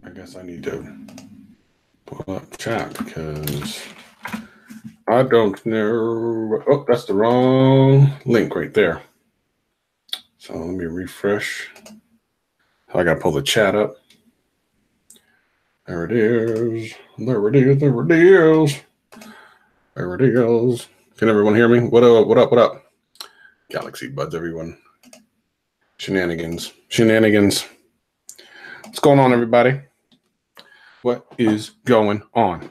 I guess I need to pull up chat because I don't know. Oh, that's the wrong link right there. So let me refresh. I got to pull the chat up. There it is. There it is. There it is. There it is. Can everyone hear me? What up? What up? What up? Galaxy buds, everyone. Shenanigans. Shenanigans. What's going on, everybody? What is going on?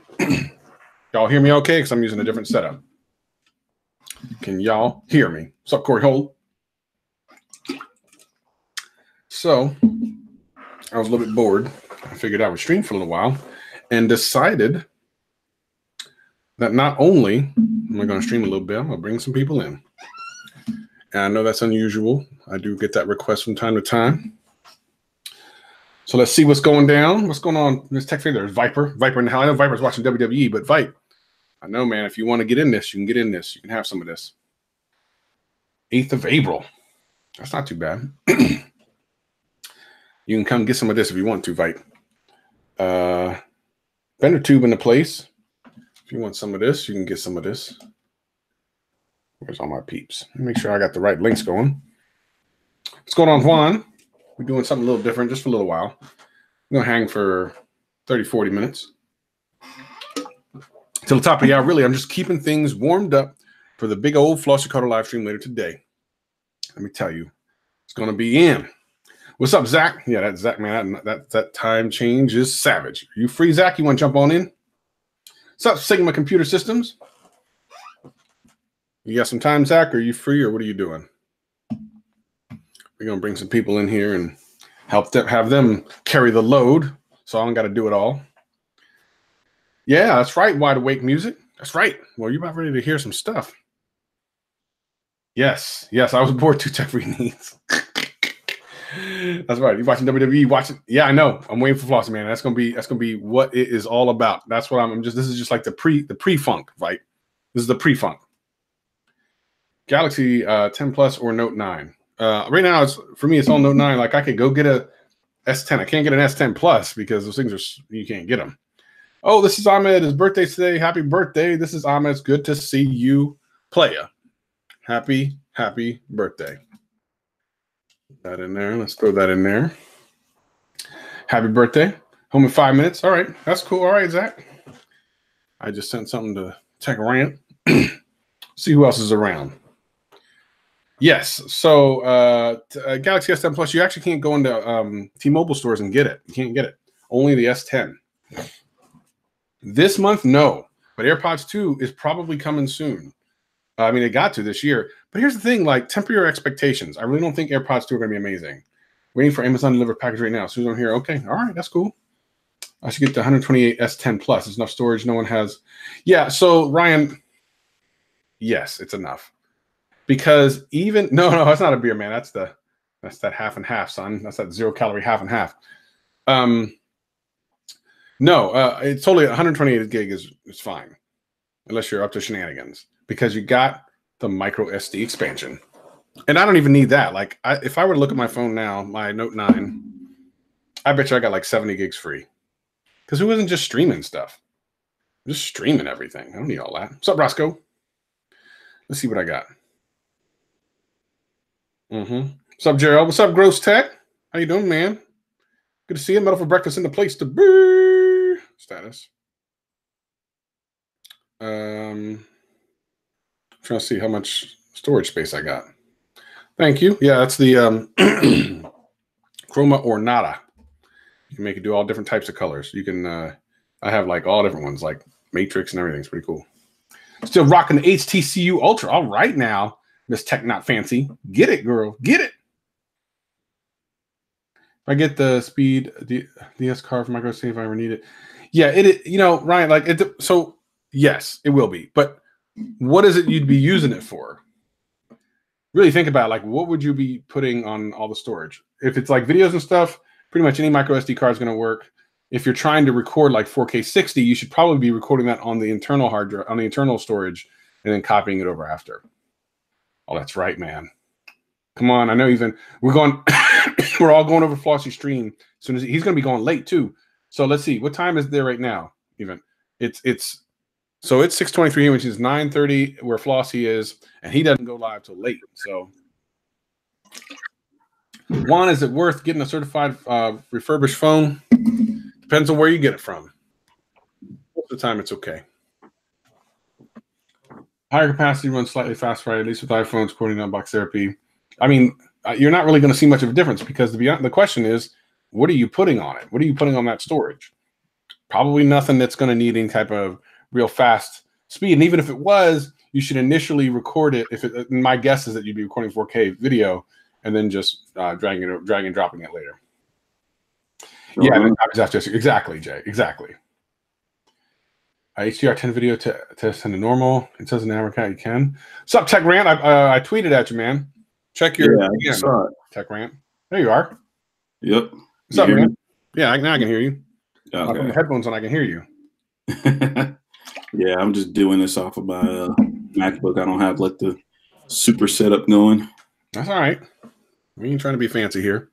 Y'all hear me okay? Because I'm using a different setup. Can y'all hear me? What's up, Corey Holt? So, I was a little bit bored. I figured I would stream for a little while and decided that not only am I going to stream a little bit, I'm going to bring some people in. And I know that's unusual. I do get that request from time to time. So let's see what's going down. What's going on? This tech there's Viper. Viper in the house. I know Viper's watching WWE, but Vipe, I know, man, if you want to get in this, you can get in this. You can have some of this. 8th of April. That's not too bad. You can come get some of this if you want to, Vipe. Bender Tube in the place. If you want some of this, you can get some of this. Where's all my peeps? Make sure I got the right links going. What's going on, Juan? We're doing something a little different just for a little while. I'm going to hang for 30, 40 minutes. Till the top of the hour, really, I'm just keeping things warmed up for the big old Flossie Carter live stream later today. Let me tell you, it's going to be in. What's up, Zach? Yeah, that's Zach, man. That time change is savage. Are you free, Zach? You want to jump on in? What's up, Sigma Computer Systems? You got some time, Zach? Are you free, or what are you doing? We're going to bring some people in here and help them, have them carry the load, so I don't got to do it all. Yeah, that's right, Wide Awake Music. That's right. Well, you're about ready to hear some stuff. Yes, I was bored too, Tech Free Needs. That's right. You watching WWE? Watching? Yeah, I know. I'm waiting for Flossie, man. That's gonna be what it is all about. That's what I'm just. This is just like the pre-funk, right? This is the pre-funk. Galaxy 10 Plus or Note 9. Right now, for me, it's all Note 9. Like I could go get a S10. I can't get an S10 Plus because those things you can't get them. Oh, this is Ahmed. His birthday's today. Happy birthday. This is Ahmed. It's good to see you, playa. Happy birthday. Put that in there. Let's throw that in there. Happy birthday. Home in 5 minutes. All right. That's cool. All right, Zach. I just sent something to Tech Rant. See who else is around. Yes. So Galaxy S10 Plus, you actually can't go into T-Mobile stores and get it. You can't get it. Only the S10. This month, no. But AirPods 2 is probably coming soon. I mean, it got to this year. But here's the thing, like, temper your expectations. I really don't think AirPods 2 are going to be amazing. Waiting for Amazon to deliver package right now. As soon as I'm here, okay, all right, that's cool. I should get the 128 S10 Plus. There's enough storage. No one has. Yeah, so, Ryan, yes, it's enough. Because even, no, that's not a beer, man. That's that half and half, son. That's that 0-calorie half and half. No, it's totally 128 gig is fine. Unless you're up to shenanigans. Because you got the micro SD expansion. And I don't even need that. Like, if I were to look at my phone now, my Note 9, I bet you I got like 70 gigs free. Because who isn't just streaming stuff? I'm just streaming everything. I don't need all that. What's up, Roscoe? Let's see what I got. What's up, Gerald? What's up, Gross Tech? How you doing, man? Good to see you. Metal for breakfast in the place to be. Status. Trying to see how much storage space I got. Thank you. Yeah, that's the Chroma or Nada. You can make it do all different types of colors. You can, I have like all different ones, like Matrix and everything. It's pretty cool. Still rocking the HTCU Ultra. All right now, Miss Tech Not Fancy. Get it, girl. Get it. If I get the speed DS card from micro SD if I ever need it. Yeah, Ryan, like it. So yes, it will be. But what is it you'd be using it for? Really think about, like, what would you be putting on all the storage? If it's like videos and stuff, pretty much any micro SD card is going to work. If you're trying to record like 4K 60, you should probably be recording that on the internal hard drive, on the internal storage, and then copying it over after. Oh, that's right, man. Come on, I know we're going, we're all going over Flossie stream. As soon as he's going to be going late too. So let's see. What time is there right now? Even it's 6:23, which is 9:30 where Flossie is, and he doesn't go live till late. So one, is it worth getting a certified refurbished phone? Depends on where you get it from. Most of the time, it's okay. Higher capacity runs slightly faster, right? At least with iPhones, according to Unbox Therapy. I mean, you're not really going to see much of a difference because the question is, what are you putting on it? What are you putting on that storage? Probably nothing that's going to need any type of real fast speed. And even if it was, you should initially record it. My guess is that you'd be recording 4K video and then just dragging and dropping it later. Yeah, exactly, Jay. Exactly. HDR10 video to send to normal. It says in America you can. What's up, Tech Rant? I tweeted at you, man. Check your Tech Rant. There you are. Yep. What's up, man? Yeah, now I can hear you. Okay. I put the headphones on, I can hear you. Yeah, I'm just doing this off of my MacBook. I don't have like the super setup going. That's all right. We ain't trying to be fancy here.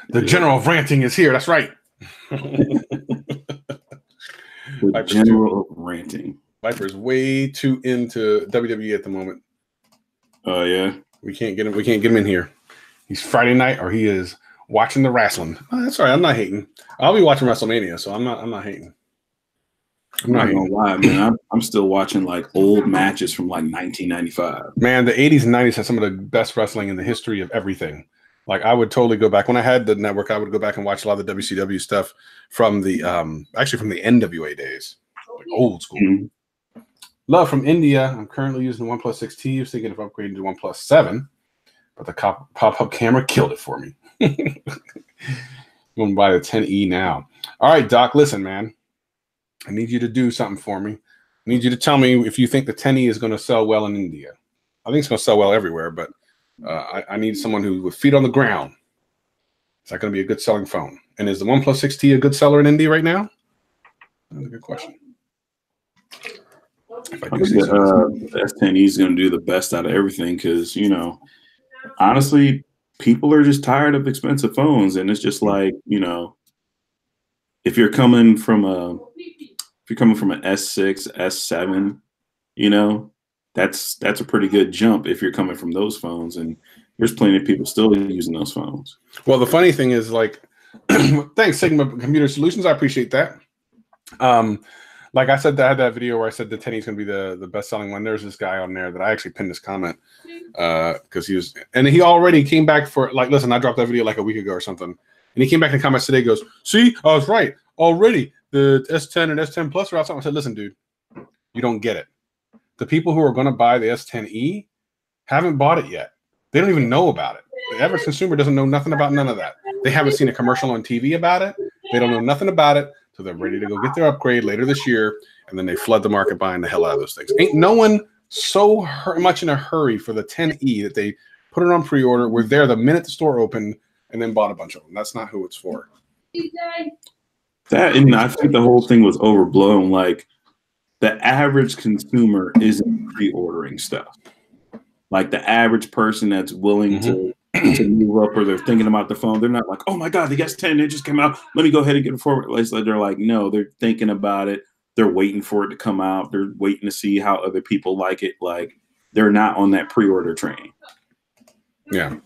The general of ranting is here. That's right. The general of ranting. Viper's way too into WWE at the moment. Oh yeah. We can't get him in here. He's Friday night or he is watching the wrestling. Oh, that's all right. I'm not hating. I'll be watching WrestleMania, so I'm not hating. I'm not gonna lie, man. I'm still watching like old matches from like 1995. Man, the 80s and 90s had some of the best wrestling in the history of everything. Like I would totally go back when I had the network. I would go back and watch a lot of the WCW stuff from the actually from the NWA days, like old school. Mm-hmm. Love from India. I'm currently using the OnePlus 6T. I was thinking of upgrading to OnePlus 7, but the pop-up camera killed it for me. I'm gonna buy the 10e now. All right, Doc. Listen, man. I need you to do something for me. I need you to tell me if you think the 10e is going to sell well in India. I think it's going to sell well everywhere, but I need someone who with feet on the ground. Is that going to be a good selling phone? And is the OnePlus 6T a good seller in India right now? That's a good question. I think the S10e is going to do the best out of everything because, you know, honestly, people are just tired of expensive phones. And it's just like, you know, if you're coming from an S6, S7, you know, that's a pretty good jump if you're coming from those phones. And there's plenty of people still using those phones. Well, the funny thing is, like, thanks, Sigma Computer Solutions. I appreciate that. Like I said, I had that video where I said the 10e is going to be the best-selling one. There's this guy on there that I actually pinned this comment because he already came back for, like, listen, I dropped that video like a week ago or something. And he came back in the comments today, goes, see, I was right. Already, the S10 and S10 Plus are out. I said, listen, dude, you don't get it. The people who are going to buy the S10e haven't bought it yet. They don't even know about it. The average consumer doesn't know nothing about none of that. They haven't seen a commercial on TV about it. They don't know nothing about it. So they're ready to go get their upgrade later this year. And then they flood the market buying the hell out of those things. Ain't no one so much in a hurry for the 10e that they put it on pre-order. We're there the minute the store opened and then bought a bunch of them. That's not who it's for. That, and I think the whole thing was overblown. Like, the average consumer isn't pre-ordering stuff. Like, the average person that's willing to move up or they're thinking about the phone, they're not like, oh my God, the S10, it just came out. Let me go ahead and get it forward. They're like, no, they're thinking about it. They're waiting for it to come out. They're waiting to see how other people like it. Like, they're not on that pre-order train. Yeah.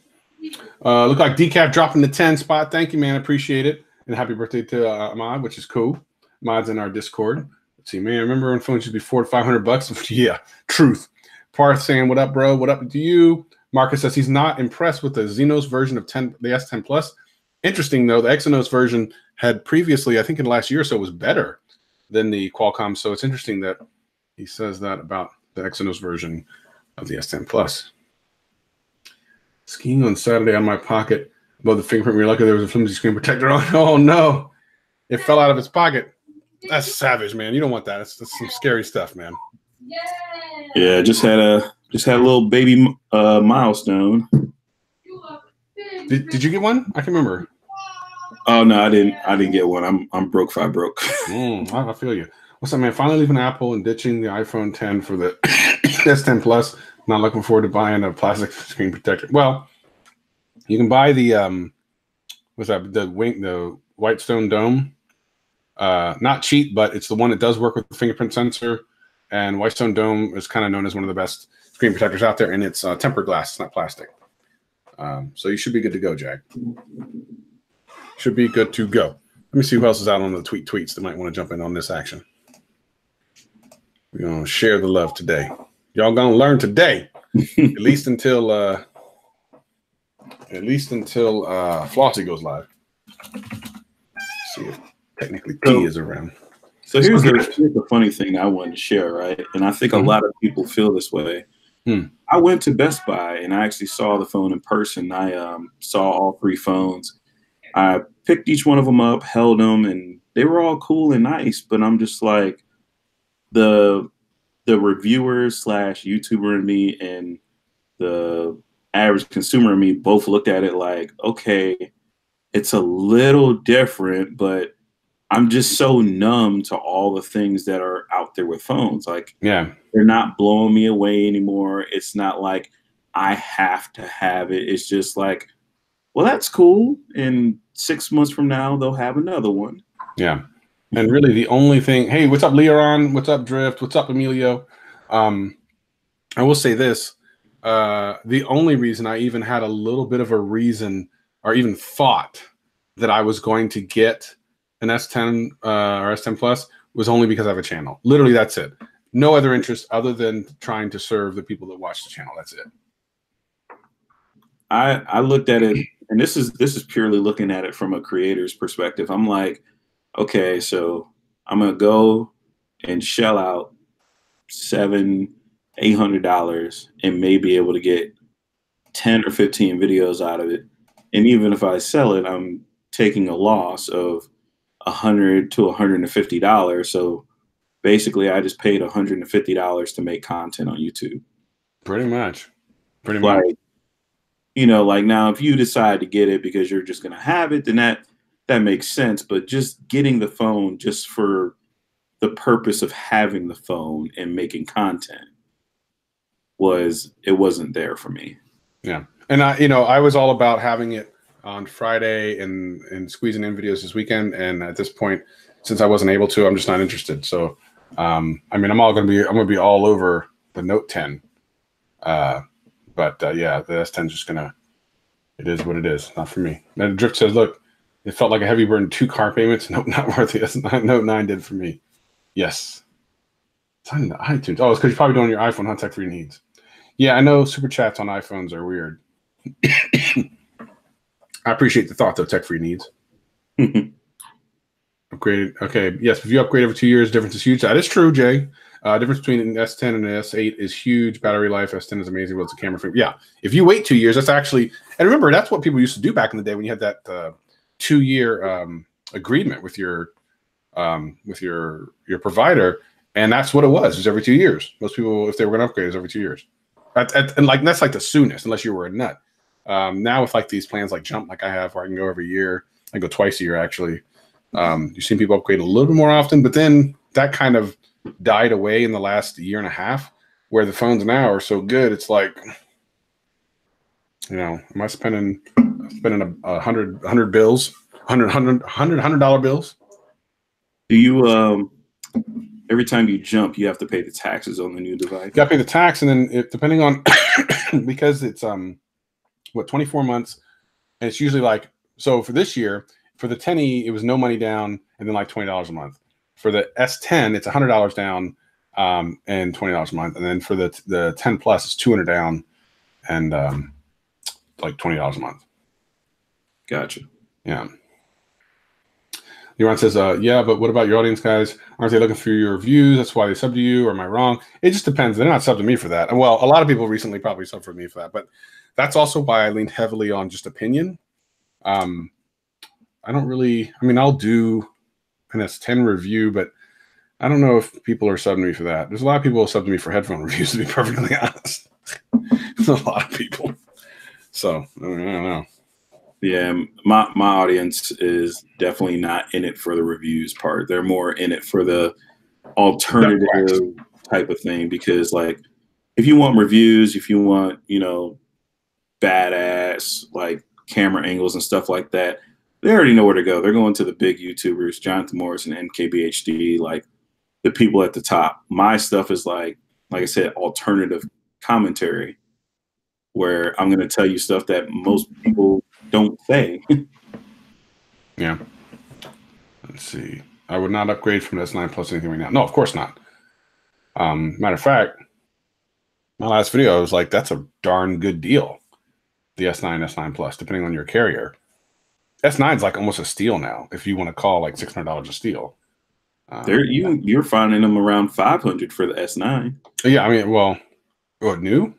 Look like Decaf dropping the 10 spot. Thank you, man. I appreciate it. And happy birthday to Ahmad, which is cool. Ahmad's in our Discord. Let's see, man. Remember when phones used to be $400 to $500? Yeah, truth. Parth saying, what up, bro? What up to you? Marcus says he's not impressed with the Exynos version of the S10 Plus. Interesting, though. The Exynos version had previously, I think in the last year or so, was better than the Qualcomm. So it's interesting that he says that about the Exynos version of the S10 Plus. Skiing on Saturday on my pocket above the fingerprint. We were lucky there was a flimsy screen protector on. Oh, no. It fell out of his pocket. That's savage, man. You don't want that. It's some scary stuff, man. Yeah, just had a little baby milestone. Did you get one? I can remember. Oh no, I didn't get one. I'm broke. I broke. I feel you. What's up, man? Finally leaving Apple and ditching the iPhone 10 for the S10 Plus. Not looking forward to buying a plastic screen protector. Well, you can buy the was that the Whitestone Dome. Not cheap, but it's the one that does work with the fingerprint sensor. And Whitestone Dome is kind of known as one of the best screen protectors out there, and it's tempered glass, it's not plastic. So you should be good to go, Jack. Should be good to go. Let me see who else is out on the tweets that might want to jump in on this action. We're going to share the love today. Y'all going to learn today, at least until Flossie goes live. Let's see if technically P is around. So here's the funny thing I wanted to share, right? And I think a lot of people feel this way. I went to Best Buy and I actually saw the phone in person. I saw all 3 phones. I picked each one of them up, held them, and they were all cool and nice. But I'm just like, the reviewer / YouTuber in me and the average consumer in me both looked at it like, okay, it's a little different, but I'm just so numb to all the things that are out there with phones. Like, yeah, they're not blowing me away anymore. It's not like I have to have it. It's just like, well, that's cool. And 6 months from now, they'll have another one. Yeah. And really the only thing, hey, what's up, Leon? What's up, Drift? What's up, Emilio? I will say this. The only reason I even had a little bit of a reason or even thought that I was going to get an S10 or S10 Plus was only because I have a channel. Literally, that's it. No other interest other than trying to serve the people that watch the channel. That's it. I looked at it, and this is purely looking at it from a creator's perspective. I'm like, okay, so I'm gonna go and shell out $700-800 and may be able to get 10 or 15 videos out of it. And even if I sell it, I'm taking a loss of $100 to $150. So basically, I just paid $150 to make content on YouTube. Pretty much. Much. You know, like now, if you decide to get it because you're just gonna have it, then that makes sense. But just getting the phone just for the purpose of having the phone and making content wasn't there for me. Yeah, and I was all about having it on Friday and squeezing in videos this weekend. And at this point, since I wasn't able to, I'm just not interested. So, I mean, I'm going to be all over the Note 10. Yeah, the S10 is just it is what it is. Not for me. And Drift says, look, it felt like a heavy burden, 2 car payments. Nope, not worth it. Note 9 did for me. Yes. It's on the iTunes. Oh, it's because you're probably doing your iPhone, huh? Tech Free Needs. Yeah, I know super chats on iPhones are weird. I appreciate the thought, though. Tech Free Needs. Upgraded. Okay. Yes. If you upgrade every 2 years, difference is huge. That is true, Jay. Difference between an S10 and an S8 is huge. Battery life. S10 is amazing. Well, it's a camera frame. Yeah. If you wait 2 years, that's actually, and remember, that's what people used to do back in the day when you had that 2-year agreement with your provider. And that's what it was. It was every 2 years. Most people, if they were going to upgrade, it was every 2 years. And like, that's like the soonest, unless you were a nut. Now with like these plans like Jump, like I have, where I can go every year, I go twice a year actually. You've seen people upgrade a little bit more often, but then that kind of died away in the last year and a half, where the phones now are so good. It's like, am I spending $100 bills, $100 bills? Do you every time you jump, you have to pay the taxes on the new device? You got to pay the tax, and then depending on because it's 24 months, and it's usually like, so for this year, for the 10e, it was no money down and then like $20 a month. For the S10, it's $100 down and $20 a month. And then for the 10 Plus, it's $200 down and like $20 a month. Gotcha. Yeah. Leron says, yeah, but what about your audience, guys? Aren't they looking for your reviews? That's why they sub to you, or am I wrong? It just depends. They're not sub to me for that. And well, a lot of people recently probably sub for me for that, but that's also why I leaned heavily on just opinion. I don't really, I mean, I'll do an S10 review, but I don't know if people are subbing me for that. There's a lot of people who sub to me for headphone reviews, to be perfectly honest. There's a lot of people. So, I don't know. Yeah, my audience is definitely not in it for the reviews part. They're more in it for the alternative type of thing, because like, if you want reviews, if you want, badass like camera angles and stuff like that, they already know where to go. They're going to the big YouTubers, Jonathan Morrison, MKBHD, like the people at the top. My stuff is like I said, alternative commentary, where I'm going to tell you stuff that most people don't say. Yeah. Let's see. I would not upgrade from S9 Plus anything right now. No, of course not. Matter of fact, my last video, I was like, that's a darn good deal. The S9, S9 Plus, depending on your carrier. S9 is like almost a steal now, if you want to call like $600 a steal. You're finding them around $500 for the S9. Yeah, I mean, well, what, new?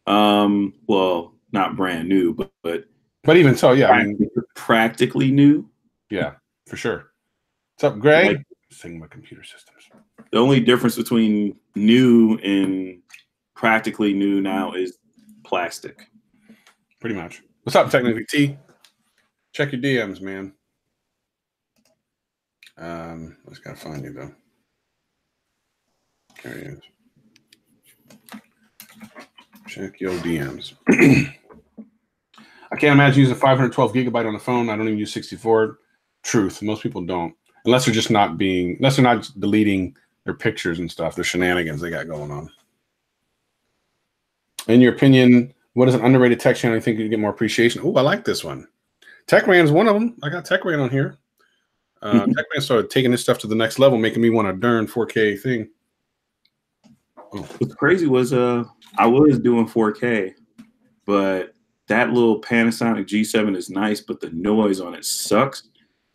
Well, not brand new, but even so, yeah, I mean, practically new. Yeah, for sure. What's up, Greg? Like, Sigma Computer Systems. The only difference between new and practically new now is plastic. Pretty much. What's up, Technically T? Check your DMs, man. I just gotta find you though. There he is. Check your DMs. I can't imagine using 512 gigabyte on the phone. I don't even use 64. Truth. Most people don't. Unless they're just not deleting their pictures and stuff, their shenanigans they got going on. In your opinion, what is an underrated tech channel you think you get more appreciation? Oh, I like this one. TechRan is one of them. I got TechRan on here. TechRan started taking this stuff to the next level, making me want a darn 4K thing. Oh. What's crazy was I was doing 4K, but that little Panasonic G7 is nice, but the noise on it sucks.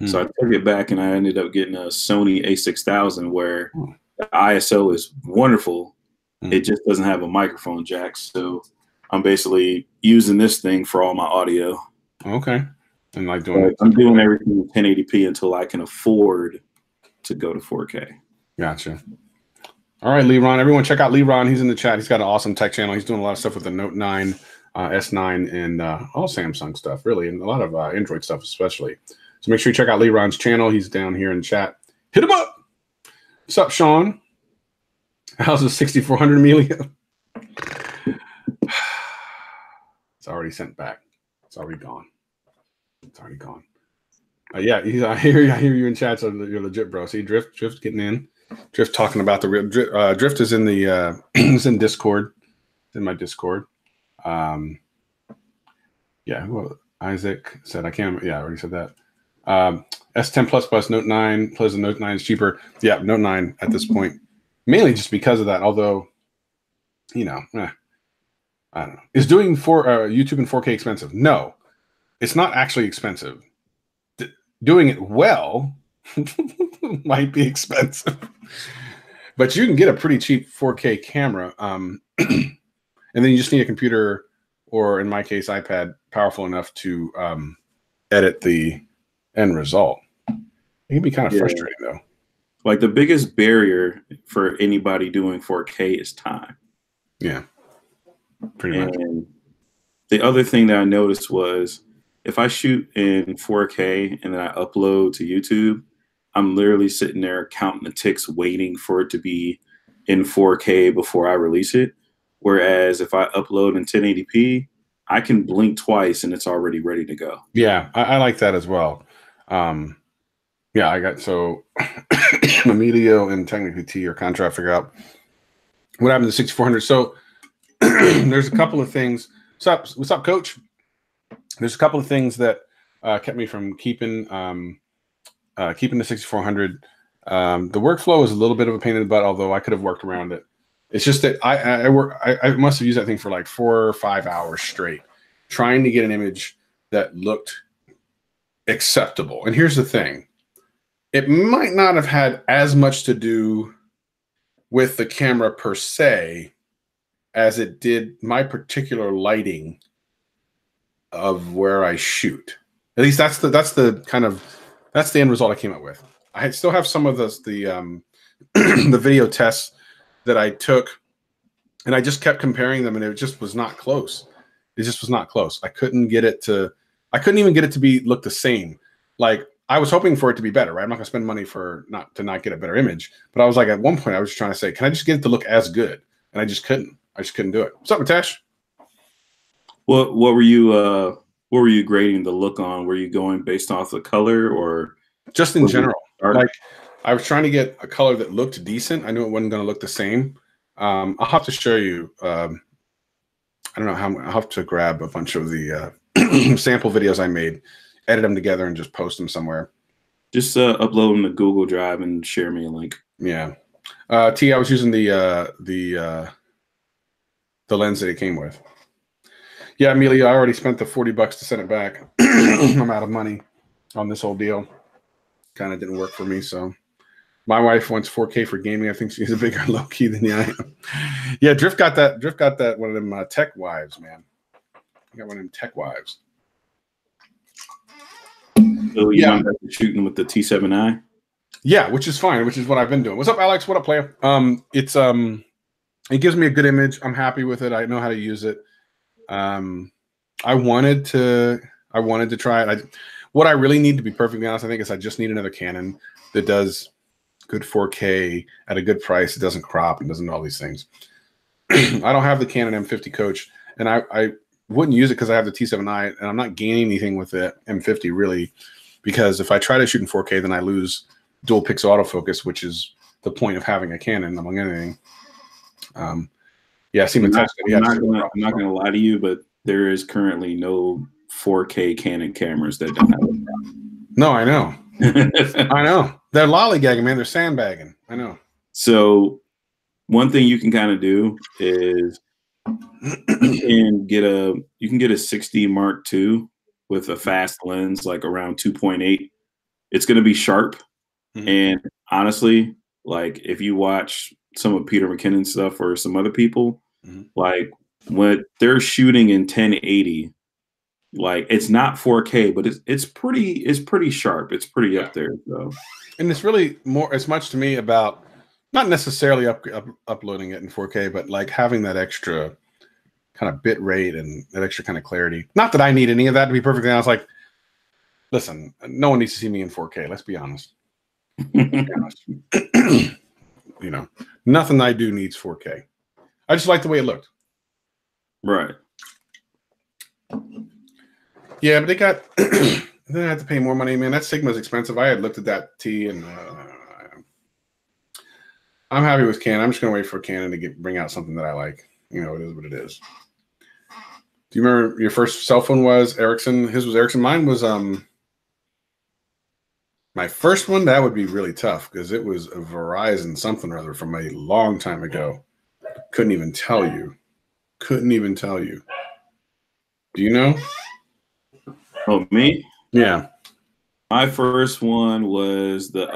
So I took it back and I ended up getting a Sony a6000 where the ISO is wonderful. It just doesn't have a microphone jack. So I'm basically using this thing for all my audio. Okay. And like I'm doing everything in 1080p until I can afford to go to 4K. Gotcha. All right, Leron. Everyone check out Leron. He's in the chat. He's got an awesome tech channel. He's doing a lot of stuff with the Note 9, S9, and all Samsung stuff, really, and a lot of Android stuff especially. So make sure you check out Leron's channel. He's down here in chat. Hit him up. What's up, Sean? How's the 6400 Amelia? It's already sent back. It's already gone. It's already gone. Yeah, I hear you in chat. So you're legit, bro. See, Drift getting in. Drift talking about the real Drift is in the is in Discord. It's in my Discord. Yeah, well, Isaac said I can't. Yeah, I already said that. S10 Plus Note 9 plus the Note 9 is cheaper. Yeah, Note 9 at this point, mainly just because of that. Although, I don't know. Is doing YouTube in 4K expensive? No, it's not actually expensive. Doing it well might be expensive, but you can get a pretty cheap 4K camera, and then you just need a computer, or in my case, iPad, powerful enough to edit the end result. It can be kind of frustrating though. Like the biggest barrier for anybody doing 4K is time. Yeah, pretty much. The other thing that I noticed was if I shoot in 4K and then I upload to YouTube, I'm literally sitting there counting the ticks, waiting for it to be in 4K before I release it. Whereas if I upload in 1080p, I can blink twice and it's already ready to go. Yeah, I like that as well. Yeah, I got Emilio and Technically T are kind of trying to figure out what happened to 6400. So there's a couple of things. What's up, Coach? There's a couple of things that kept me from keeping the 6400. The workflow is a little bit of a pain in the butt, although I could have worked around it. It's just that I must have used that thing for like 4 or 5 hours straight, trying to get an image that looked acceptable. And here's the thing. It might not have had as much to do with the camera per se as it did my particular lighting of where I shoot. At least that's the end result I came up with. I still have some of the video tests that I took, and I just kept comparing them, and it just was not close. It just was not close. I couldn't even get it to look the same. Like I was hoping for it to be better, right? I'm not gonna spend money to not get a better image. But I was like, at one point I was trying to say, can I just get it to look as good? And I just couldn't do it. What's up, Mitesh? What were you what were you grading the look on? Were you going based off the color or just in general? Like I was trying to get a color that looked decent. I knew it wasn't going to look the same. I'll have to show you. I don't know how. I'll have to grab a bunch of the sample videos I made, edit them together, and just post them somewhere. Just upload them to Google Drive and share me a link. Yeah. T, I was using the lens that it came with. Yeah, Amelia, I already spent the $40 to send it back. I'm out of money on this whole deal. Kind of didn't work for me, so my wife wants 4K for gaming. I think she's a bigger low key than I am. Yeah, Drift got that. Drift got that one of them tech wives, man. I got one of them tech wives. So you went back to shooting with the T7i? Yeah, which is fine, which is what I've been doing. What's up, Alex? What up, player? It gives me a good image. I'm happy with it. I know how to use it. I wanted to try it. What I really need, to be perfectly honest, I think is I just need another Canon that does good 4K at a good price. It doesn't crop and doesn't do all these things. I don't have the Canon M50 Coach, and I wouldn't use it because I have the T7i, and I'm not gaining anything with the M50 really, because if I try to shoot in 4K, then I lose dual pixel autofocus, which is the point of having a Canon among anything. Yeah, I see my text. I'm not gonna lie to you, but there is currently no 4K Canon cameras that don't have a problem. No, I know. I know. They're lollygagging, man. They're sandbagging. I know. So one thing you can kind of do is you can get a 60 Mark II with a fast lens, like around 2.8. It's going to be sharp. Mm-hmm. And honestly, like if you watch some of Peter McKinnon stuff or some other people, mm-hmm. like when they're shooting in 1080, like it's not 4K, but it's pretty sharp. It's pretty up there. So, and it's really more as much to me about not necessarily uploading it in 4K, but like having that extra kind of bit rate and that extra kind of clarity. Not that I need any of that, to be perfectly honest. Like, listen, no one needs to see me in 4K. Let's be honest. You know, nothing I do needs 4K. I just like the way it looked. Right. Yeah, but they got then I have to pay more money, man. That Sigma's expensive. I had looked at that T, and I'm happy with Canon. I'm just gonna wait for Canon to bring out something that I like. You know, it is what it is. Do you remember your first cell phone was Ericsson? His was Ericsson. Mine was my first one. That would be really tough because it was a Verizon something or other from a long time ago. Couldn't even tell you. Couldn't even tell you. Do you know? Oh, me? Yeah. My first one was the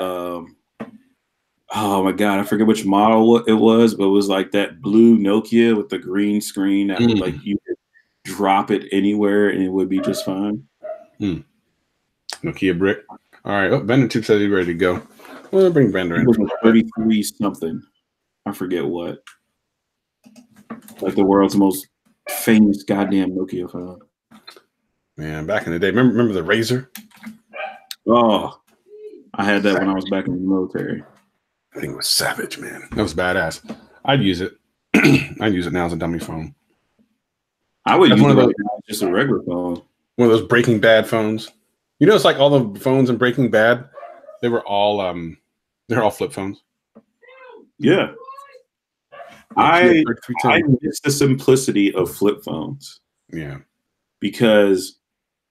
oh my god, I forget which model it was, but it was like that blue Nokia with the green screen that would, like, you could drop it anywhere and it would be just fine. Nokia brick. All right. Oh, Bender Tube said he's ready to go. Well, bring Bender in. 33 something. I forget what. Like the world's most famous goddamn Nokia phone. Man, back in the day, remember the Razor? Oh, I had that when I was back in the military. I think it was savage, man. That was badass. I'd use it. I'd use it now as a dummy phone. I would use it just a regular phone. One of those Breaking Bad phones. You know, it's like all the phones in Breaking Bad. They're all flip phones. Yeah. I miss the simplicity of flip phones. Yeah. Because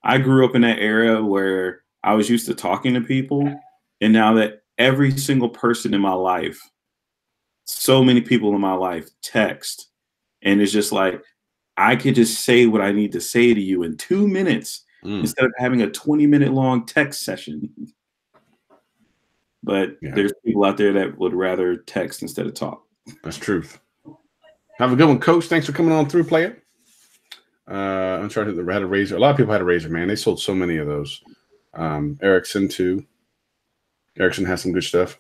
I grew up in that era where I was used to talking to people, and now that every single person in my life, so many people in my life text, and it's just like, I could just say what I need to say to you in 2 minutes instead of having a 20-minute long text session. But there's people out there that would rather text instead of talk. That's truth. Have a good one, Coach. Thanks for coming on through, player. I'm trying to had a Razor. A lot of people had a Razor, man. They sold so many of those. Ericsson too. Ericsson has some good stuff.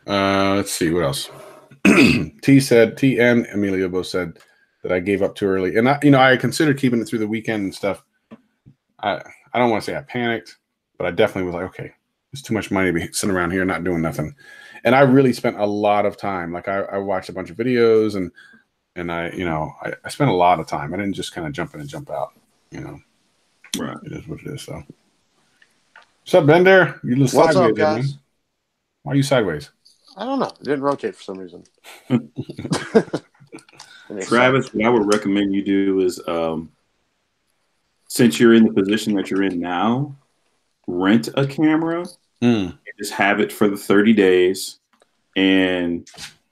Let's see what else. T and Amelia both said that I gave up too early, and I considered keeping it through the weekend and stuff. I don't want to say I panicked, but I definitely was like, okay, it's too much money to be sitting around here not doing nothing. And I really spent a lot of time. Like I watched a bunch of videos and I spent a lot of time. I didn't just kind of jump in and jump out. You know, Right. it is what it is. So, what's up, Bender? You look What's sideways, up, guys? man. Why are you sideways? I don't know. It didn't rotate for some reason. Travis, what I would recommend you do is, since you're in the position that you're in now, rent a camera, just have it for the 30 days, and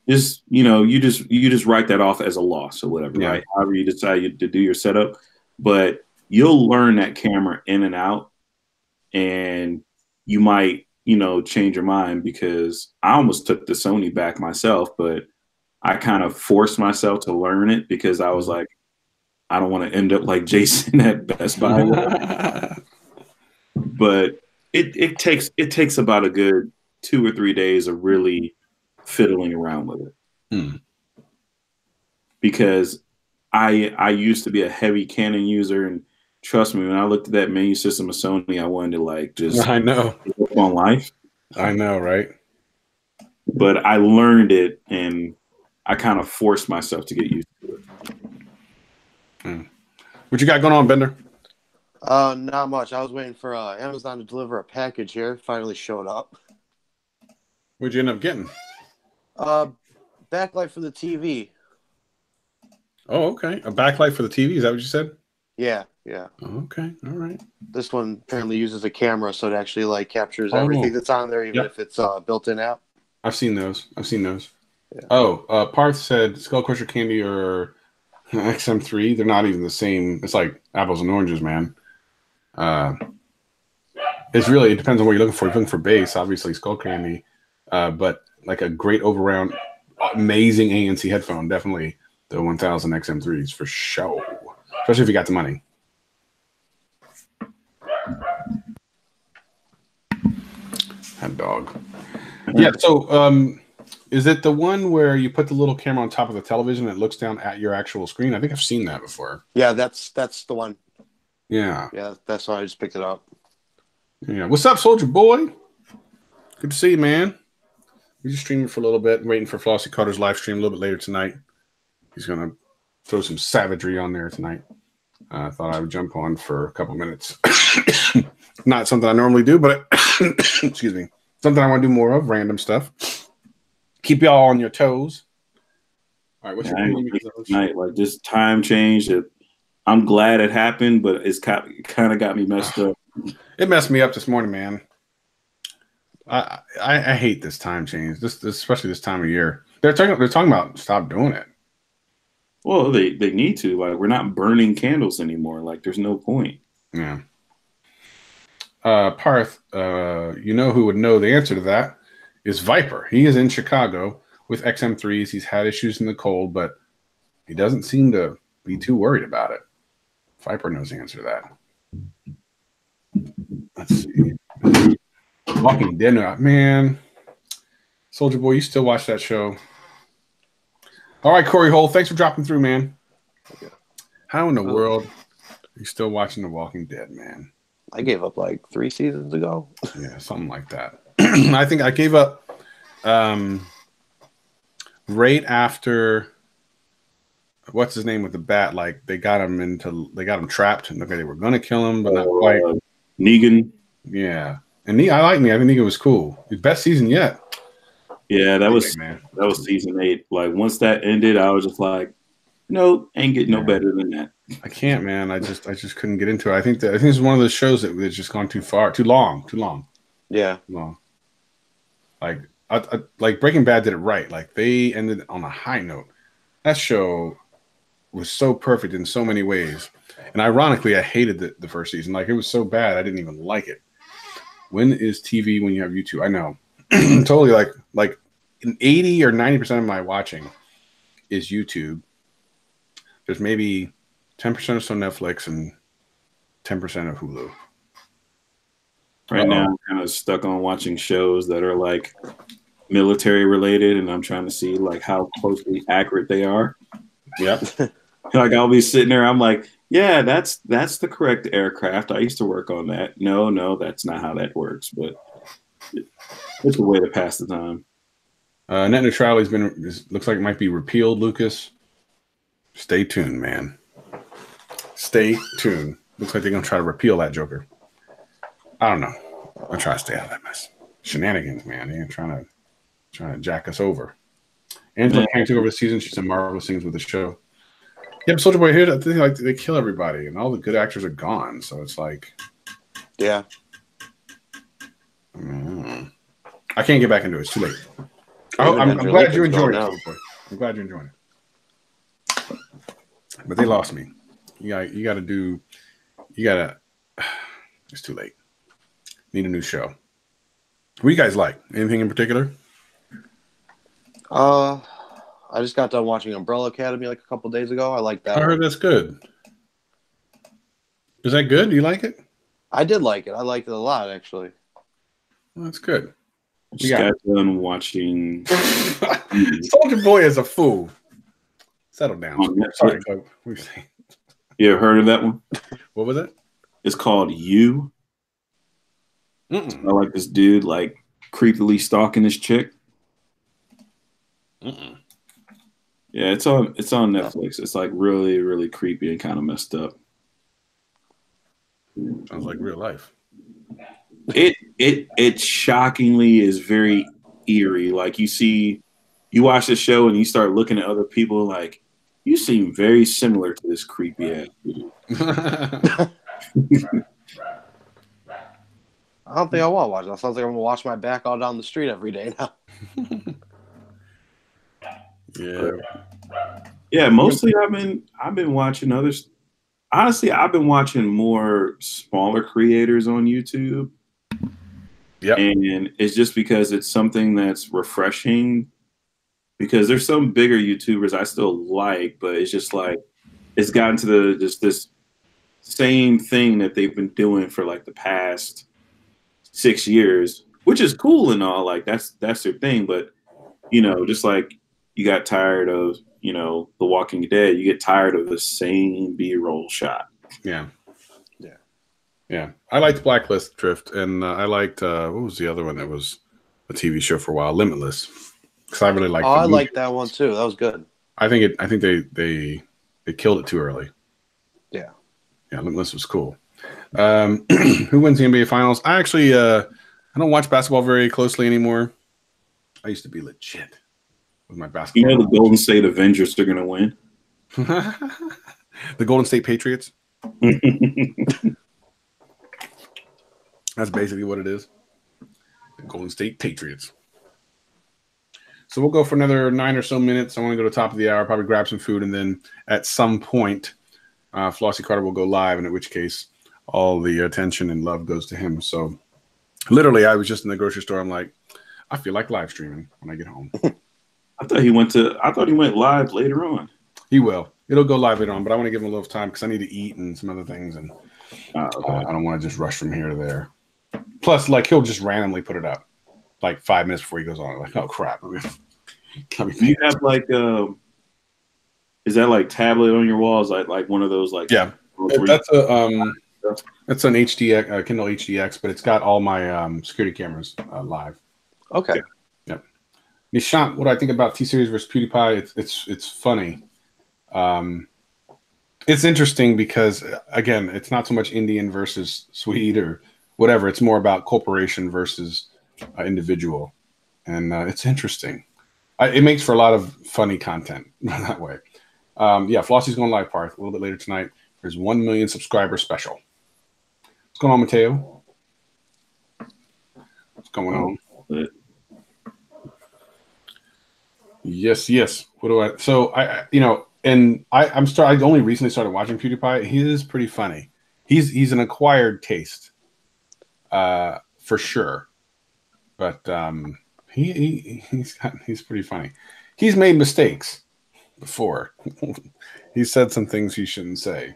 just you just write that off as a loss or whatever, right? However you decide to do your setup, but you'll learn that camera in and out, and you might change your mind, because I almost took the Sony back myself, but I kind of forced myself to learn it because I was like, I don't want to end up like Jason at Best Buy. But it takes about a good 2 or 3 days of really fiddling around with it. Because I used to be a heavy Canon user, and trust me, when I looked at that menu system of Sony, I wanted to like just I know give up on life. I know, right? But I learned it, and I kind of forced myself to get used to it. What you got going on, Bender? Not much. I was waiting for Amazon to deliver a package here. Finally showed up. What'd you end up getting? Backlight for the TV. Oh, okay. A backlight for the TV. Is that what you said? Yeah. Oh, okay. All right. This one apparently uses a camera, so it actually like captures everything that's on there, even if it's a built-in app. I've seen those. Yeah. Oh, Parth said Skull Crusher Candy or XM3. They're not even the same. It's like apples and oranges, man. It depends on what you're looking for. If you're looking for bass, obviously Skull Candy, but like a great overround, amazing ANC headphone, definitely the 1000 XM3s for sure. Especially if you got the money. That dog. Yeah. So, is it the one where you put the little camera on top of the television and it looks down at your actual screen? I think I've seen that before. Yeah, that's the one. Yeah. Yeah, that's why I just picked it up. Yeah. What's up, Soldier Boy? Good to see you, man. We're just streaming for a little bit, waiting for Flossie Carter's live stream a little bit later tonight. He's gonna throw some savagery on there tonight. I thought I would jump on for a couple minutes. Not something I normally do, but excuse me, something I want to do more of. Random stuff. Keep y'all on your toes. All right, what's your night? Like this time change. I'm glad it happened, but it's kind of got me messed up. It messed me up this morning, man. I hate this time change. This especially this time of year. They're talking about stop doing it. Well, they need to. Like, we're not burning candles anymore. Like, there's no point. Yeah. Parth, you know who would know the answer to that is Viper. He is in Chicago with XM3s. He's had issues in the cold, but he doesn't seem to be too worried about it. Viper knows the answer to that. Let's see. Walking Dead, man. Soldier Boy, you still watch that show? All right, Corey Hole, thanks for dropping through, man. Okay. How in the world are you still watching The Walking Dead, man? I gave up like 3 seasons ago. Yeah, something like that. I think I gave up right after what's his name with the bat? Like they got him trapped, and okay, they were gonna kill him, but not quite. Negan. Yeah, and I like Negan. I think Negan was cool. His best season yet. Yeah, that was season 8. Like once that ended, I was just like, no, ain't getting no better than that. I can't, man. I just couldn't get into it. I think it's one of those shows that's just gone too far, too long. Yeah, too long. Like like Breaking Bad did it right. Like they ended on a high note. That show was so perfect in so many ways, and ironically, I hated the first season. Like it was so bad, I didn't even like it. When is TV when you have YouTube? I know. Totally like 80 or 90% of my watching is YouTube. There's maybe 10% or so Netflix and 10% of Hulu. Right now I'm kind of stuck on watching shows that are like military related, and I'm trying to see like how closely accurate they are. Yep. Like I'll be sitting there, I'm like, yeah, that's the correct aircraft. I used to work on that. No, that's not how that works, but it's a way to pass the time. Net neutrality looks like it might be repealed, Lucas. Stay tuned, man. Stay tuned. Looks like they're gonna try to repeal that Joker. I don't know. I try to stay out of that mess. Shenanigans, man. They're trying to jack us over. Angela Kang took over the season. She's done marvelous things with the show. Yeah, but Soldier Boy here, I think like they kill everybody, and all the good actors are gone. So it's like, yeah, I can't get back into it. It's too late. I'm glad you enjoyed it. I'm glad you're enjoying it. But they lost me. You got to. It's too late. Need a new show. What do you guys like? Anything in particular? I just got done watching Umbrella Academy like a couple days ago. I like that. I heard that's good. Is that good? Do you like it? I did like it. I liked it a lot, actually. Well, that's good. Just got done watching. Soldier Boy is a fool. Settle down. Sorry, You ever heard of that one? What was it? It's called You. I like this dude like creepily stalking this chick. Yeah, it's on Netflix. It's like really, really creepy and kind of messed up. Sounds like real life. It shockingly is very eerie. Like you watch the show and you start looking at other people like, you seem very similar to this creepy ass dude. I don't think I want to watch that. Sounds like I'm gonna wash my back all down the street every day now. Yeah. Mostly I've been watching others. Honestly, I've been watching more smaller creators on YouTube. Yeah, and it's just because it's something that's refreshing. Because there's some bigger YouTubers I still like, but it's just like it's gotten to this same thing that they've been doing for like the past 6 years, which is cool and all. Like that's their thing, but just like you got tired of The Walking Dead, you get tired of the same B-roll shot. Yeah. I liked Blacklist Drift, and I liked what was the other one that was a TV show for a while, Limitless. Because I really liked. I liked that one too. That was good. I think they killed it too early. Yeah. Limitless was cool. Who wins the NBA Finals? I actually I don't watch basketball very closely anymore. I used to be legit with my basketball. The Golden State Avengers are going to win. The Golden State Patriots. That's basically what it is. The Golden State Patriots. So we'll go for another 9 or so minutes. I want to go to the top of the hour, probably grab some food, and then at some point, Flossie Carter will go live, and in which case all the attention and love goes to him. So literally, I was just in the grocery store. I'm like, I feel like live streaming when I get home. I thought he went live later on. He will. It'll go live later on, but I want to give him a little time because I need to eat and some other things, and I don't want to just rush from here to there. Plus, like he'll just randomly put it up, like 5 minutes before he goes on. Like, oh crap! Do you have like is that like tablet on your walls? Like one of those like That's that's an HDX Kindle HDX, but it's got all my security cameras live. Okay. Yep. Nishant, what do I think about T-Series versus PewDiePie? It's funny. It's interesting because again, it's not so much Indian versus Swede or whatever. It's more about corporation versus individual, and it's interesting. It makes for a lot of funny content that way. Flossie's going live, Parth, a little bit later tonight. There's 1 million subscriber special. What's going on, Mateo? What's going on? Yes. What do I? So I only recently started watching PewDiePie. He is pretty funny. He's an acquired taste, for sure. But he's pretty funny. He's made mistakes before. He said some things he shouldn't say.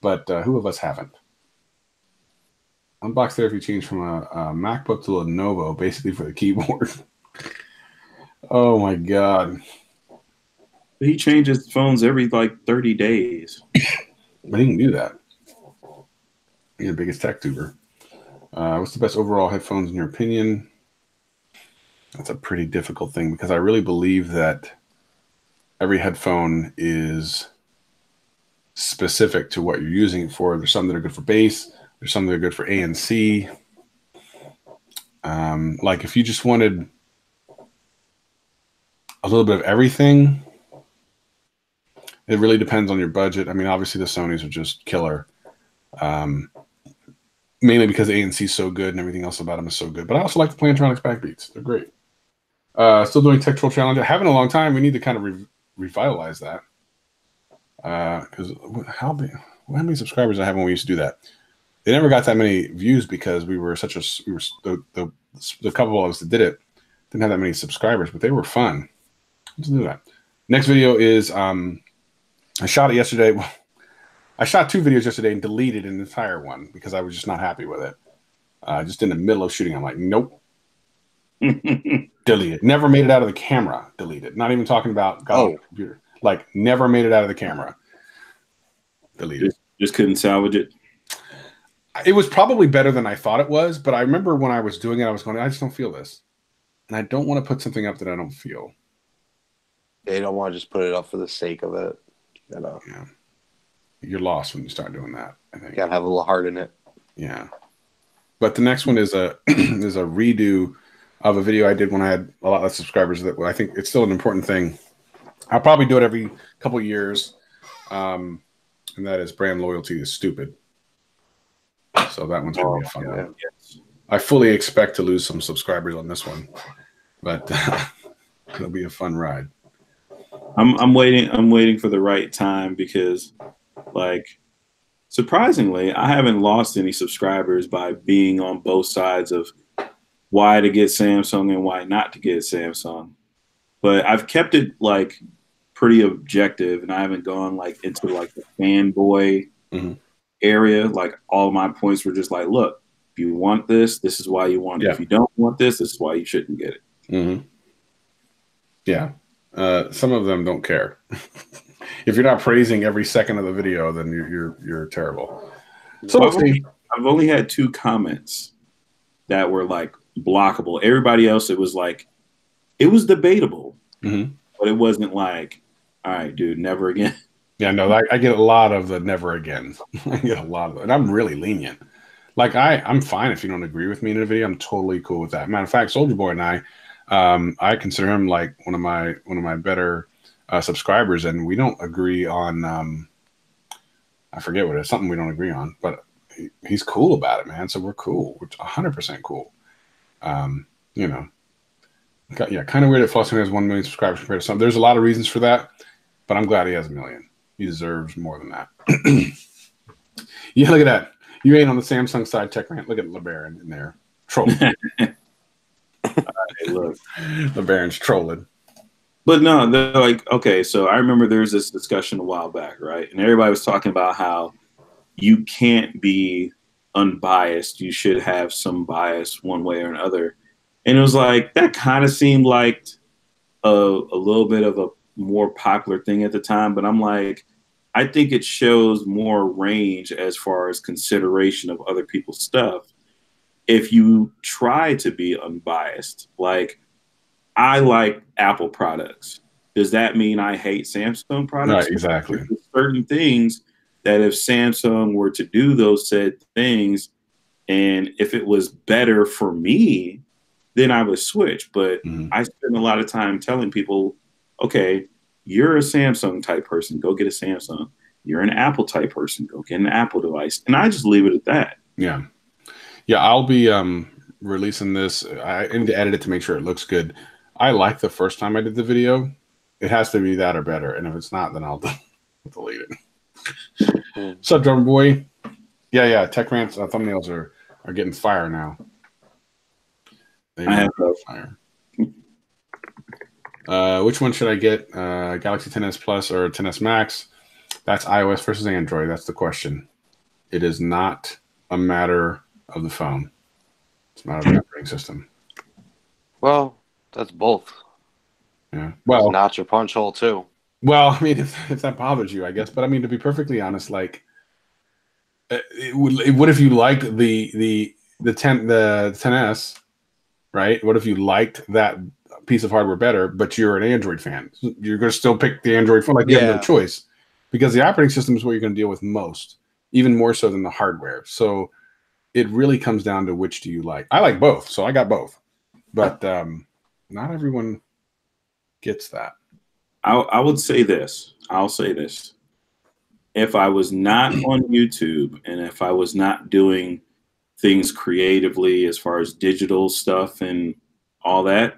But who of us haven't? Unbox Therapy changed from a MacBook to a Lenovo, basically for the keyboard. Oh my god. He changes phones every like 30 days. But he can do that. He's the biggest tech tuber. What's the best overall headphones in your opinion? That's a pretty difficult thing because I really believe that every headphone is specific to what you're using it for. There's some that are good for bass. There's some that are good for ANC. Like if you just wanted a little bit of everything, it really depends on your budget. I mean, obviously the Sonys are just killer. Mainly because ANC is so good and everything else about them is so good. But I also like the Plantronics backbeats. They're great. Still doing Tech Troll Challenge. I haven't in a long time. We need to kind of revitalize that. Because how many subscribers I have when we used to do that? They never got that many views because we were the couple of us that did it didn't have that many subscribers, but they were fun. Let's do that. Next video is I shot it yesterday. I shot 2 videos yesterday and deleted an entire one because I was just not happy with it. Just in the middle of shooting, I'm like, nope. Deleted. Never made it out of the camera. Deleted. Not even talking about the computer. Like, never made it out of the camera. Deleted. Just couldn't salvage it. It was probably better than I thought it was, but I remember when I was doing it, I was going, I just don't feel this. And I don't want to put something up that I don't feel. Yeah, you don't want to just put it up for the sake of it. You know. Yeah. You're lost when you start doing that, I think. You gotta have a little heart in it. Yeah. But the next one is a is a redo of a video I did when I had a lot less subscribers. That I think it's still an important thing. I'll probably do it every couple of years. And that is brand loyalty is stupid. So that one's gonna be a fun one. Yes. I fully expect to lose some subscribers on this one, but it'll be a fun ride. I'm waiting for the right time because, like, surprisingly, I haven't lost any subscribers by being on both sides of why to get Samsung and why not to get Samsung. But I've kept it like pretty objective, and I haven't gone like into like the fanboy area. Like all of my points were just like, look, if you want this, this is why you want it. If you don't want this, this is why you shouldn't get it. Yeah. Some of them don't care. If you're not praising every second of the video, then you're terrible. So I've only had 2 comments that were like blockable. Everybody else, it was like, it was debatable, but it wasn't like, all right, dude, never again. Yeah, no, I get a lot of the never again. I get a lot of it, and I'm really lenient. Like I'm fine if you don't agree with me in a video. I'm totally cool with that. Matter of fact, Soldier Boy and I consider him like one of my better subscribers, and we don't agree on I forget what it is, something we don't agree on, but he's cool about it, man. So we're cool. We're 100% cool. You know, yeah, kind of weird that Flossin has 1 million subscribers compared to some. There's a lot of reasons for that, but I'm glad he has 1 million. He deserves more than that. Yeah, look at that. You ain't on the Samsung side, Tech Rant. Look at LeBaron in there. Trolling. Hey, look. LeBaron's trolling. But no, they're like, okay, so I remember there was this discussion a while back, right? And everybody was talking about how you can't be unbiased. You should have some bias one way or another. And it was like, that kind of seemed like a little bit of a more popular thing at the time. But I'm like, I think it shows more range as far as consideration of other people's stuff. If you try to be unbiased, like, I like Apple products. Does that mean I hate Samsung products? Right, exactly. There's certain things that if Samsung were to do those said things, and if it was better for me, then I would switch. But I spend a lot of time telling people, okay, you're a Samsung type person, go get a Samsung. You're an Apple type person, go get an Apple device. And I just leave it at that. Yeah. Yeah, I'll be releasing this. I need to edit it to make sure it looks good. I like the first time I did the video. It has to be that or better. And if it's not, then I'll delete it. What's up, Drummer Boy? Yeah. Tech Rant's thumbnails are getting fire now. I have fire. Which one should I get? Galaxy 10s Plus or 10s Max? That's iOS versus Android. That's the question. It is not a matter of the phone. It's a matter of the operating system. Well, that's both. Yeah. Well, it's not your punch hole too. Well, I mean, if that bothers you, I guess. But I mean, to be perfectly honest, like, what if you liked the 10s, right? What if you liked that piece of hardware better, but you're an Android fan? You're going to still pick the Android phone, like you have no choice. because the operating system is what you're going to deal with most, even more so than the hardware. So it really comes down to which do you like. I like both, so I got both, but not everyone gets that. I would say this. I'll say this. If I was not on YouTube and if I was not doing things creatively as far as digital stuff and all that,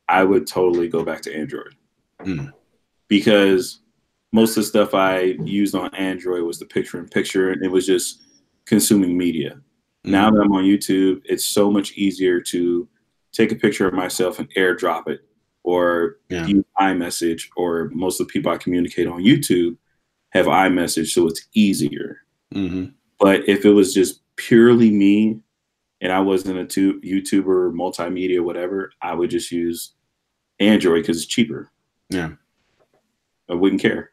I would totally go back to Android. Because most of the stuff I used on Android was the picture-in-picture, and it was just consuming media. Now that I'm on YouTube, it's so much easier to take a picture of myself and airdrop it, or use iMessage, or most of the people I communicate on YouTube have iMessage, so it's easier. But if it was just purely me and I wasn't a YouTuber, multimedia, whatever, I would just use Android because it's cheaper. Yeah. I wouldn't care.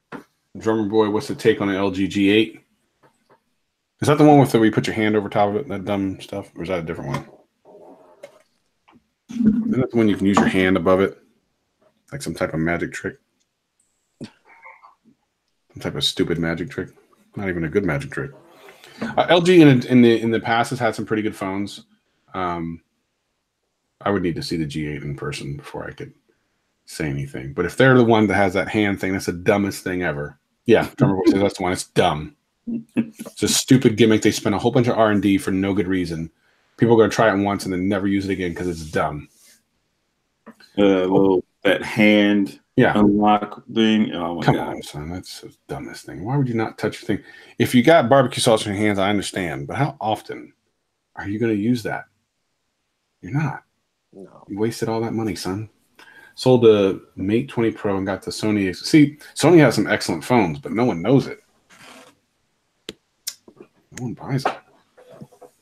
Drummer Boy, what's the take on the LG G8? Is that the one with where you put your hand over top of it, that dumb stuff? Or is that a different one? Isn't that the one you can use your hand above it? Like some type of magic trick? Some type of stupid magic trick? Not even a good magic trick. LG in the past has had some pretty good phones. I would need to see the G8 in person before I could say anything. But if they're the one that has that hand thing, that's the dumbest thing ever. Yeah, Drummer Boy says that's the one. It's dumb. It's a stupid gimmick. They spent a whole bunch of R&D for no good reason. People are going to try it once and then never use it again because it's dumb. Well, that hand unlock thing. Oh my God. Come on, son. That's the dumbest thing. Why would you not touch your thing? If you got barbecue sauce in your hands, I understand. But how often are you going to use that? You're not. No. You wasted all that money, son. Sold the Mate 20 Pro and got the Sony. See, Sony has some excellent phones, but no one knows it. No one buys it.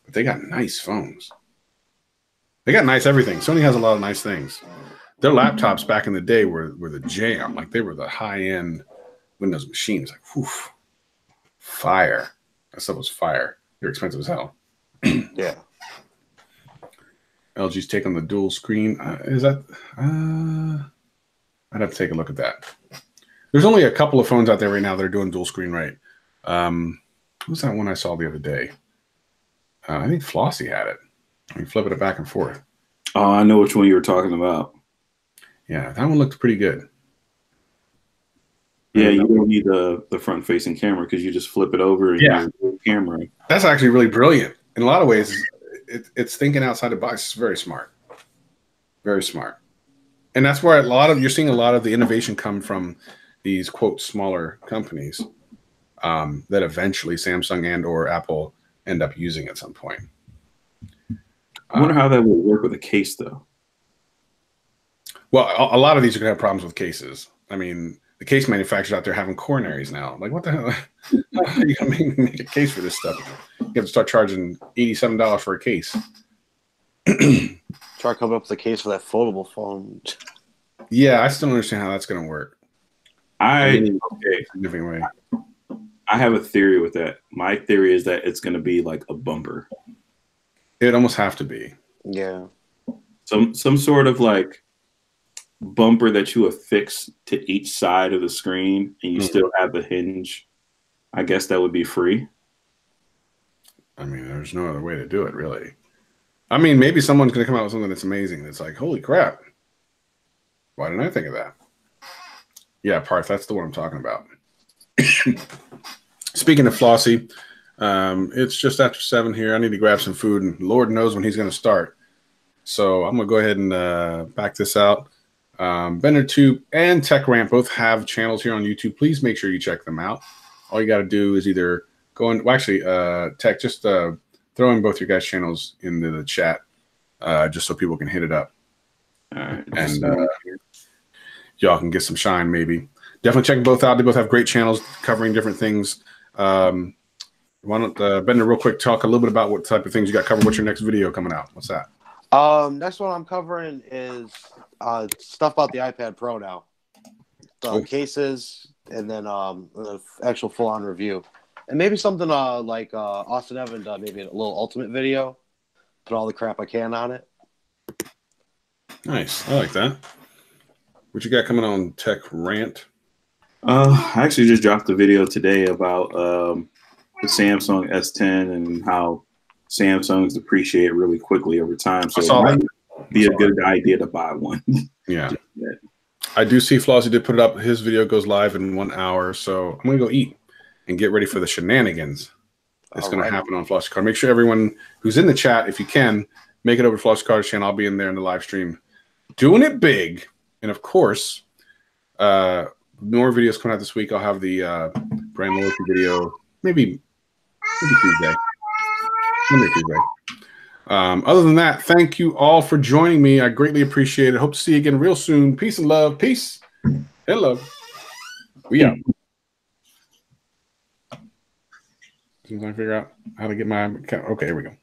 But they got nice phones. They got nice everything. Sony has a lot of nice things. Their laptops back in the day were the jam. Like, they were the high-end Windows machines. Like, whew, fire. That stuff was fire. They're expensive as hell. Yeah. LG's take on the dual screen. Is that? I'd have to take a look at that. There's only a couple of phones out there right now that are doing dual screen right. Who's that one I saw the other day? I think Flossy had it. You flip it back and forth. Oh, I know which one you were talking about. Yeah, that one looked pretty good. Yeah, you don't need the front-facing camera because you just flip it over and your camera. That's actually really brilliant. In a lot of ways, it's thinking outside the box. It's very smart. Very smart. And that's where you're seeing a lot of the innovation come from these, quote, smaller companies that eventually Samsung and or Apple end up using at some point. I wonder how that would work with a case, though. Well, a lot of these are going to have problems with cases. I mean, the case manufacturers out there having coronaries now. Like, what the hell? How are you going to make a case for this stuff? You have to start charging $87 for a case. Try coming up with a case for that foldable phone. Yeah, I still don't understand how that's going to work. Significant way. I have a theory with that. My theory is that it's going to be like a bumper. It'd almost have to be. Yeah. Some sort of like bumper that you affix to each side of the screen and you still have the hinge. I guess that would be free. I mean, there's no other way to do it, really. I mean, maybe someone's going to come out with something that's amazing. That's like, holy crap. Why didn't I think of that? Yeah, Parth, that's the one I'm talking about. Speaking of Flossy, it's just after 7 here. I need to grab some food, and Lord knows when he's going to start. So I'm going to go ahead and back this out. BenderTube and Tech Rant both have channels here on YouTube. Please make sure you check them out. All you got to do is either go in. Well, actually, Tech, just throw in both your guys' channels into the chat, just so people can hit it up. All right. And y'all can get some shine, maybe. Definitely check them both out. They both have great channels covering different things. Why don't Bender real quick talk a little bit about what type of things you got covered? What's your next video coming out? What's that? Next one I'm covering is stuff about the iPad Pro now. Cases, and then the actual full-on review. And maybe something like Austin Evans, maybe a little ultimate video. Put all the crap I can on it. Nice. I like that. What you got coming on Tech Rant? I actually just dropped a video today about the Samsung S10 and how Samsungs depreciate really quickly over time. So I saw it that. might be a good idea to buy one. Yeah. I do see Flossie did put it up. His video goes live in 1 hour. So I'm going to go eat and get ready for the shenanigans. It's going to happen on Flossie Card. Make sure everyone who's in the chat, if you can, make it over to Flossie Card's channel. I'll be in there in the live stream doing it big. And of course, more videos coming out this week. I'll have the brand loyalty video maybe Tuesday. Monday, Tuesday. Other than that, thank you all for joining me. I greatly appreciate it. Hope to see you again real soon. Peace and love. Peace and love. We out. As soon as I figure out how to get my account. Okay, here we go.